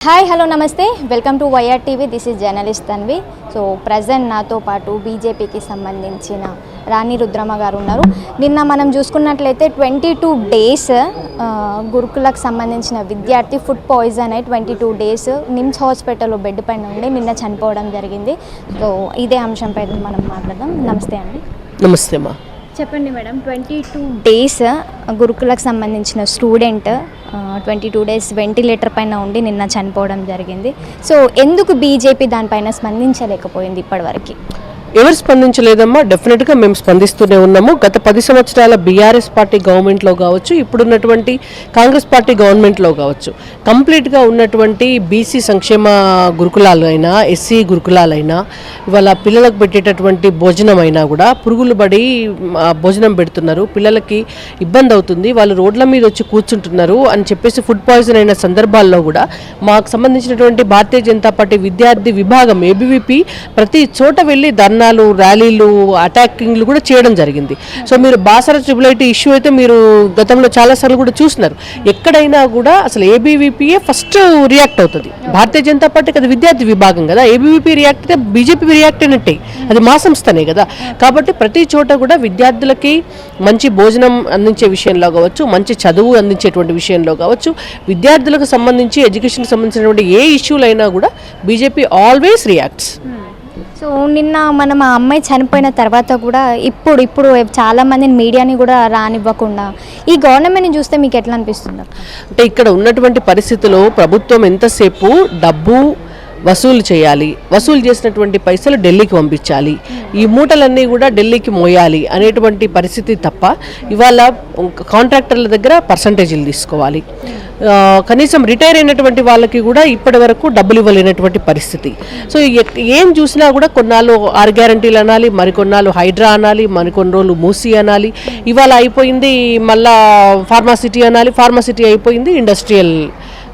Hi hello నమస్తే welcome to YR TV. This is journalist Tanvi. So present నాతో పాటు బీజేపీకి సంబంధించిన రాణి రుద్రమ్మ గారు ఉన్నారు. నిన్న మనం చూసుకున్నట్లయితే 22 డేస్ గురుకులకు సంబంధించిన విద్యార్థి ఫుడ్ పాయిజన్ అయి 22 డేస్ నిమ్స్ హాస్పిటల్లో బెడ్ పైన ఉండి నిన్న చనిపోవడం జరిగింది. సో ఇదే అంశంపై మనం మాట్లాడదాం. నమస్తే అండి. నమస్తే అమ్మా. చెప్పండి మేడం, 22 డేస్ గురుకులకు సంబంధించిన స్టూడెంట్ 22 డేస్ వెంటిలేటర్ పైన ఉండి నిన్న చనిపోవడం జరిగింది. సో ఎందుకు బీజేపీ దానిపైన స్పందించలేకపోయింది ఇప్పటివరకు? ఎవరు స్పందించలేదమ్మా. డెఫినెట్గా మేము స్పందిస్తూనే ఉన్నాము. గత 10 సంవత్సరాల బీఆర్ఎస్ పార్టీ గవర్నమెంట్లో కావచ్చు, ఇప్పుడున్నటువంటి కాంగ్రెస్ పార్టీ గవర్నమెంట్లో కావచ్చు, కంప్లీట్గా ఉన్నటువంటి బీసీ సంక్షేమ గురుకులాలైనా, ఎస్సీ గురుకులాలైనా, ఇవాళ పిల్లలకు పెట్టేటటువంటి భోజనం అయినా కూడా పురుగులు పడి భోజనం పెడుతున్నారు. పిల్లలకి ఇబ్బంది అవుతుంది, వాళ్ళు రోడ్ల మీద వచ్చి కూర్చుంటున్నారు అని చెప్పేసి ఫుడ్ పాయిజన్ అయిన సందర్భాల్లో కూడా మాకు సంబంధించినటువంటి భారతీయ జనతా పార్టీ విద్యార్థి విభాగం ఏబీవీపీ ప్రతి చోట వెళ్ళి ధర్నాలు, ర్యాలీలు, అటాకింగ్లు కూడా చేయడం జరిగింది. సో మీరు బాసర ట్రిపుల్ ఇష్యూ అయితే మీరు గతంలో చాలాసార్లు కూడా చూసినారు. ఎక్కడైనా కూడా అసలు ఏబీవీపీయే ఫస్ట్ రియాక్ట్ అవుతుంది. భారతీయ జనతా పార్టీకి అది విద్యార్థి విభాగం కదా, ఏబీవీపీ రియాక్ట్ అయితే బీజేపీ రియాక్ట్ అయినట్టే, అది మా సంస్థనే కదా. కాబట్టి ప్రతి చోట కూడా విద్యార్థులకి మంచి భోజనం అందించే విషయంలో కావచ్చు, మంచి చదువు అందించేటువంటి విషయంలో కావచ్చు, విద్యార్థులకు సంబంధించి ఎడ్యుకేషన్కి సంబంధించినటువంటి ఏ ఇష్యూలైనా కూడా బీజేపీ ఆల్వేస్ రియాక్ట్స్. సో నిన్న మనం ఆ అమ్మాయి చనిపోయిన తర్వాత కూడా ఇప్పుడు చాలామందిని మీడియాని కూడా రానివ్వకుండా ఈ గవర్నమెంట్ని చూస్తే మీకు ఎట్లా అనిపిస్తుంది? అంటే ఇక్కడ ఉన్నటువంటి పరిస్థితిలో ప్రభుత్వం ఎంతసేపు డబ్బు వసూలు చేయాలి, వసూలు చేసినటువంటి పైసలు ఢిల్లీకి పంపించాలి, ఈ మూటలన్నీ కూడా ఢిల్లీకి మోయాలి అనేటువంటి పరిస్థితి తప్ప ఇవాళ కాంట్రాక్టర్ల దగ్గర పర్సంటేజీలు తీసుకోవాలి. కనీసం రిటైర్ అయినటువంటి వాళ్ళకి కూడా ఇప్పటి వరకు డబ్బులు ఇవ్వలేనటువంటి పరిస్థితి. సో ఏం చూసినా కూడా కొన్నాళ్ళు 6 గ్యారంటీలు అనాలి, మరికొన్నాళ్ళు హైడ్రా అనాలి, మరికొన్ని రోజులు మూసీ అనాలి, ఇవాళ అయిపోయింది మళ్ళా ఫార్మాసిటీ అనాలి, ఫార్మాసిటీ అయిపోయింది ఇండస్ట్రియల్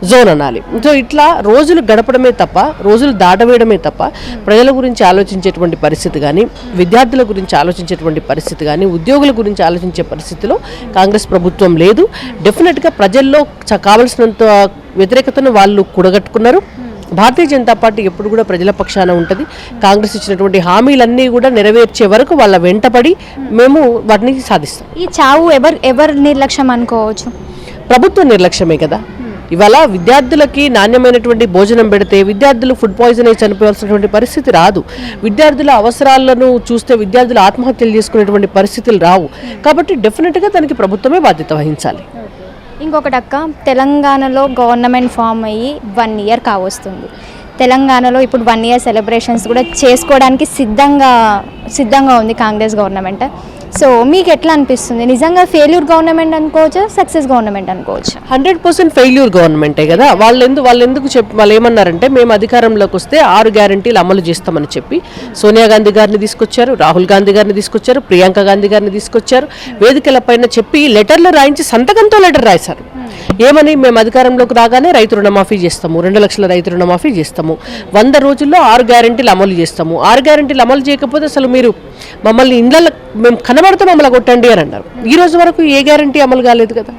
జోన్ అనాలి. సో ఇట్లా రోజులు గడపడమే తప్ప, రోజులు దాటవేయడమే తప్ప ప్రజల గురించి ఆలోచించేటువంటి పరిస్థితి కానీ, విద్యార్థుల గురించి ఆలోచించేటువంటి పరిస్థితి కానీ, ఉద్యోగుల గురించి ఆలోచించే పరిస్థితిలో కాంగ్రెస్ ప్రభుత్వం లేదు. డెఫినెట్గా ప్రజల్లో కావలసినంత వ్యతిరేకతను వాళ్ళు కూడగట్టుకున్నారు. భారతీయ జనతా పార్టీ ఎప్పుడు కూడా ప్రజల పక్షాన ఉంటుంది. కాంగ్రెస్ ఇచ్చినటువంటి హామీలన్నీ కూడా నెరవేర్చే వరకు వాళ్ళ వెంటపడి మేము వాటిని సాధిస్తాం. ఈ చావు ఎవరు నిర్లక్ష్యం అనుకోవచ్చు? ప్రభుత్వ నిర్లక్ష్యమే కదా. ఇవాళ విద్యార్థులకి నాణ్యమైనటువంటి భోజనం పెడితే విద్యార్థులు ఫుడ్ పాయిజన్ అయి చనిపోవాల్సినటువంటి పరిస్థితి రాదు. విద్యార్థుల అవసరాలను చూస్తే విద్యార్థులు ఆత్మహత్యలు చేసుకునేటువంటి పరిస్థితులు రావు. కాబట్టి డెఫినెట్గా దానికి ప్రభుత్వమే బాధ్యత వహించాలి. ఇంకొకటి అక్క, తెలంగాణలో గవర్నమెంట్ ఫామ్ అయ్యి 1 ఇయర్ కావస్తుంది. తెలంగాణలో ఇప్పుడు 1 ఇయర్ సెలబ్రేషన్స్ కూడా చేసుకోవడానికి సిద్ధంగా ఉంది కాంగ్రెస్ గవర్నమెంట్. సో మీకు ఎట్లా అనిపిస్తుంది? నిజంగా ఫెయిల్యూర్ గవర్నమెంట్ అనుకోవచ్చు, సక్సెస్ గవర్నమెంట్ అనుకోవచ్చు? 100% ఫెయిల్యూర్ గవర్నమెంటే కదా. వాళ్ళు ఏమన్నారంటే మేము అధికారంలోకి వస్తే 6 గ్యారంటీలు అమలు చేస్తామని చెప్పి సోనియా గాంధీ గారిని తీసుకొచ్చారు, రాహుల్ గాంధీ గారిని తీసుకొచ్చారు, ప్రియాంక గాంధీ గారిని తీసుకొచ్చారు. వేదికల పైన చెప్పి లెటర్లు రాయించి సంతకంతో లెటర్ రాశారు. ఏమని? మేము అధికారంలోకి రాగానే రైతు రుణమాఫీ చేస్తాము, 2 లక్షల రైతు రుణమాఫీ చేస్తాము, 100 రోజుల్లో 6 గ్యారంటీలు అమలు చేస్తాము. 6 గ్యారంటీలు అమలు చేయకపోతే అసలు మీరు మమ్మల్ని ఇండ్ల మేము కనబడితే మమ్మల్ని కొట్టండి అని అన్నారు. ఈ రోజు వరకు ఏ గ్యారంటీ అమలు కాలేదు కదా.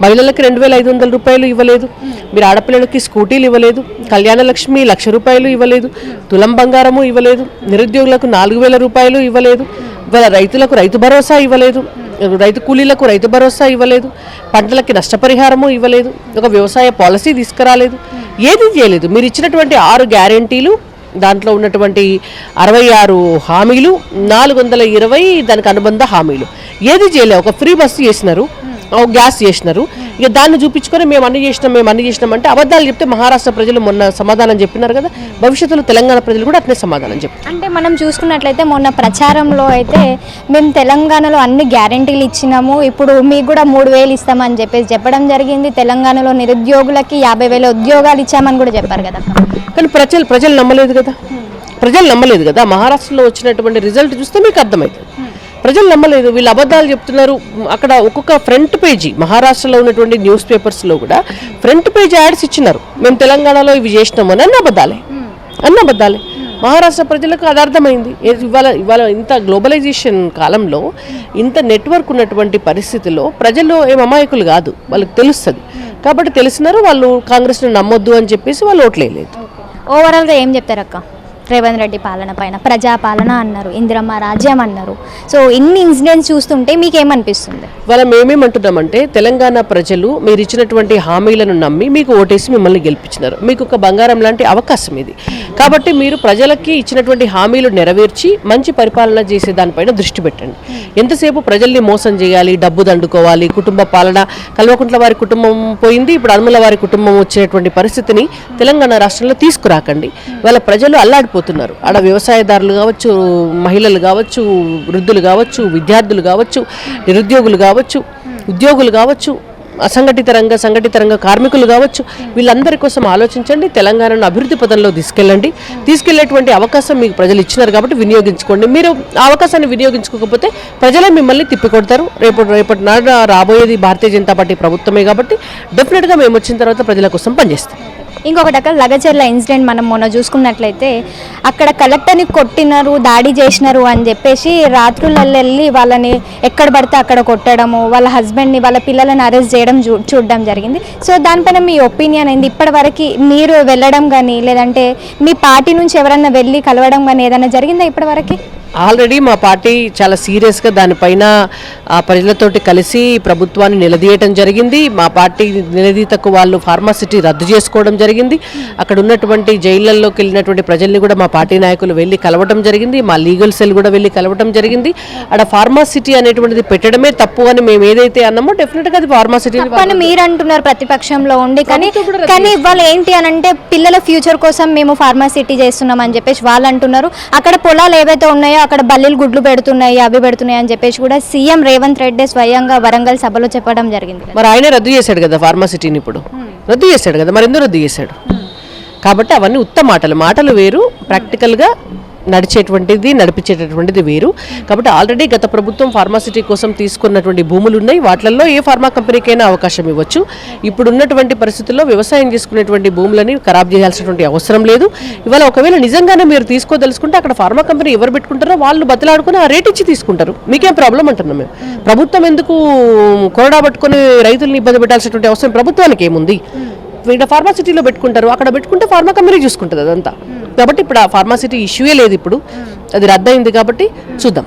మహిళలకి 2,500 రూపాయలు ఇవ్వలేదు, మీరు ఆడపిల్లలకి స్కూటీలు ఇవ్వలేదు, కళ్యాణ లక్ష్మి 1,00,000 రూపాయలు ఇవ్వలేదు, తులం బంగారము ఇవ్వలేదు, నిరుద్యోగులకు 4,000 రూపాయలు ఇవ్వలేదు, ఇవాళ రైతులకు రైతు భరోసా ఇవ్వలేదు, రైతు కూలీలకు రైతు భరోసా ఇవ్వలేదు, పంటలకి నష్టపరిహారము ఇవ్వలేదు, ఒక వ్యవసాయ పాలసీ తీసుకురాలేదు, ఏది చేయలేదు. మీరు ఇచ్చినటువంటి 6 గ్యారంటీలు, దాంట్లో ఉన్నటువంటి 66 హామీలు, 420 దానికి అనుబంధ హామీలు, ఏది చేయలేదు. ఒక ఫ్రీ బస్సు చేసినారు, ఒక గ్యాస్ చేసినారు. ఇక దాన్ని చూపించుకొని మేము అన్ని చేసినాం అంటే అబద్ధాలు చెప్తే మహారాష్ట్ర ప్రజలు మొన్న సమాధానం చెప్పినారు కదా, భవిష్యత్తులో తెలంగాణ ప్రజలు కూడా అట్నే సమాధానం చెప్పారు. అంటే మనం చూసుకున్నట్లయితే మొన్న ప్రచారంలో అయితే మేము తెలంగాణలో అన్ని గ్యారంటీలు ఇచ్చినాము, ఇప్పుడు మీకు కూడా 3,000 ఇస్తామని చెప్పడం జరిగింది. తెలంగాణలో నిరుద్యోగులకి 50,000 ఉద్యోగాలు ఇచ్చామని కూడా చెప్పారు కదా. కానీ ప్రజలు నమ్మలేదు కదా. మహారాష్ట్రలో వచ్చినటువంటి రిజల్ట్ చూస్తే మీకు అర్థమవుతుంది. ప్రజలు నమ్మలేదు, వీళ్ళు అబద్ధాలు చెప్తున్నారు. అక్కడ ఒక్కొక్క ఫ్రంట్ పేజీ మహారాష్ట్రలో ఉన్నటువంటి న్యూస్ పేపర్స్లో కూడా ఫ్రంట్ పేజ్ యాడ్స్ ఇచ్చినారు, మేము తెలంగాణలో ఇవి చేసినాము అని. అన్న అబద్ధాలే. మహారాష్ట్ర ప్రజలకు అది అర్థమైంది. ఇవాళ ఇంత గ్లోబలైజేషన్ కాలంలో, ఇంత నెట్వర్క్ ఉన్నటువంటి పరిస్థితుల్లో ప్రజలు ఏం అమాయకులు కాదు, వాళ్ళకి తెలుస్తుంది. కాబట్టి తెలిసినారు వాళ్ళు కాంగ్రెస్ని నమ్మొద్దు అని చెప్పేసి వాళ్ళు ఓట్లేదు. ఓవరాల్గా ఏం చెప్తారు అక్క రేవంత్ రెడ్డి పాలన పైన? ప్రజాపాలన అన్నారు, ఇందిరమ్మ రాజ్యం అన్నారు. సో ఇన్ని ఇన్సిడెంట్స్ చూస్తుంటే మీకేమనిపిస్తుంది? వాళ్ళ మేమేమంటున్నామంటే తెలంగాణ ప్రజలు మీరు ఇచ్చినటువంటి హామీలను నమ్మి మీకు ఓటేసి మిమ్మల్ని గెలిపించినారు. మీకు ఒక బంగారం లాంటి అవకాశం ఇది. కాబట్టి మీరు ప్రజలకి ఇచ్చినటువంటి హామీలు నెరవేర్చి మంచి పరిపాలన చేసే దానిపైన దృష్టి పెట్టండి. ఎంతసేపు ప్రజల్ని మోసం చేయాలి, డబ్బు దండుకోవాలి, కుటుంబ పాలన, కల్వకుంట్ల వారి కుటుంబం పోయింది, ఇప్పుడు అనుమల వారి కుటుంబం వచ్చేటువంటి పరిస్థితిని తెలంగాణ రాష్ట్రంలో తీసుకురాకండి. వాళ్ళ ప్రజలు అల్లాడిపోతున్నారు. ఆడ వ్యవసాయదారులు కావచ్చు, మహిళలు కావచ్చు, వృద్ధులు కావచ్చు, విద్యార్థులు కావచ్చు, నిరుద్యోగులు కావచ్చు, ఉద్యోగులు కావచ్చు, సంఘటిత రంగ కార్మికులు కావచ్చు, వీళ్ళందరి కోసం ఆలోచించండి. తెలంగాణను అభివృద్ధి పదంలో తీసుకెళ్లేటువంటి అవకాశం మీకు ప్రజలు ఇచ్చినారు కాబట్టి వినియోగించుకోండి. మీరు ఆ అవకాశాన్ని వినియోగించుకోకపోతే ప్రజలే మిమ్మల్ని తిప్పికొడతారు. రేపటి నాడు రాబోయేది భారతీయ జనతా పార్టీ ప్రభుత్వమే కాబట్టి డెఫినెట్గా మేము వచ్చిన తర్వాత ప్రజల కోసం పనిచేస్తాం. ఇంకొకటి అక్కడ లగచర్ల ఇన్సిడెంట్ మనం మొన్న చూసుకున్నట్లయితే అక్కడ కలెక్టర్ని కొట్టినారు, దాడి చేసినారు అని చెప్పేసి రాత్రులలో వెళ్ళి వాళ్ళని ఎక్కడ పడితే అక్కడ కొట్టడము, వాళ్ళ హస్బెండ్ని వాళ్ళ పిల్లలను అరెస్ట్ చేయడం చూడడం జరిగింది. సో దానిపైన మీ ఒపీనియన్ ఏంది? ఇప్పటివరకు మీరు వెళ్ళడం కానీ లేదంటే మీ పార్టీ నుంచి ఎవరన్నా వెళ్ళి కలవడం కానీ ఏదైనా జరిగిందా ఇప్పటివరకు? ఆల్రెడీ మా పార్టీ చాలా సీరియస్గా దానిపైన ప్రజలతోటి కలిసి ప్రభుత్వాన్ని నిలదీయటం జరిగింది. మా పార్టీ నిలదీతకు వాళ్ళు ఫార్మాసిటీ రద్దు చేసుకోవడం జరిగింది. అక్కడ ఉన్నటువంటి జైళ్లలోకి వెళ్ళినటువంటి ప్రజల్ని కూడా మా పార్టీ నాయకులు వెళ్ళి కలవటం జరిగింది. మా లీగల్ సెల్ కూడా వెళ్ళి కలవటం జరిగింది. అక్కడ ఫార్మాసిటీ అనేటువంటిది పెట్టడమే తప్పు అని మేము ఏదైతే అన్నామో డెఫినెట్గా అది ఫార్మాసిటీ అని మీరు అంటున్నారు ప్రతిపక్షంలో ఉండి. కానీ ఇవాళ ఏంటి అని అంటే పిల్లల ఫ్యూచర్ కోసం మేము ఫార్మాసిటీ చేస్తున్నాం అని చెప్పేసి వాళ్ళు అంటున్నారు. అక్కడ పొలాలు ఏవైతే ఉన్నాయో అక్కడ బల్లీలు గుడ్లు పెడుతున్నాయి, అవి పెడుతున్నాయి అని చెప్పేసి కూడా సీఎం రేవంత్ రెడ్డి స్వయంగా వరంగల్ సభలో చెప్పడం జరిగింది. మరి ఆయనే రద్దు చేశాడు కదా ఫార్మాసిటీని, ఇప్పుడు రద్దు చేశాడు కదా, మరి ఎందుకు రద్దు చేశాడు? కాబట్టి అవన్నీ ఉత్త మాటలు వేరు, ప్రాక్టికల్గా నడిపించేటటువంటిది వేరు. కాబట్టి ఆల్రెడీ గత ప్రభుత్వం ఫార్మాసిటీ కోసం తీసుకున్నటువంటి భూములు ఉన్నాయి. వాటిల్లో ఏ ఫార్మా కంపెనీకైనా అవకాశం ఇవ్వచ్చు. ఇప్పుడు ఉన్నటువంటి పరిస్థితుల్లో వ్యవసాయం చేసుకునేటువంటి భూములని ఖరాబ్ చేయాల్సినటువంటి అవసరం లేదు. ఇవాళ ఒకవేళ నిజంగానే మీరు తీసుకోదలుచుకుంటే అక్కడ ఫార్మా కంపెనీ ఎవరు పెట్టుకుంటారో వాళ్ళు బతలాడుకుని ఆ రేట్ ఇచ్చి తీసుకుంటారు. మీకేం ప్రాబ్లం అంటున్నాం మేము. ప్రభుత్వం ఎందుకు కొరడా పట్టుకుని రైతుల్ని ఇబ్బంది పెట్టాల్సినటువంటి అవసరం ప్రభుత్వానికి ఏముంది? ఇక్కడ ఫార్మాసిటీలో పెట్టుకుంటారు, అక్కడ పెట్టుకుంటే ఫార్మా కంపెనీ చూసుకుంటుంది అదంతా. కాబట్టి ఇప్పుడు ఆ ఫార్మాసిటీ ఇష్యూయే లేదు. ఇప్పుడు అది రద్దయింది కాబట్టి చూద్దాం.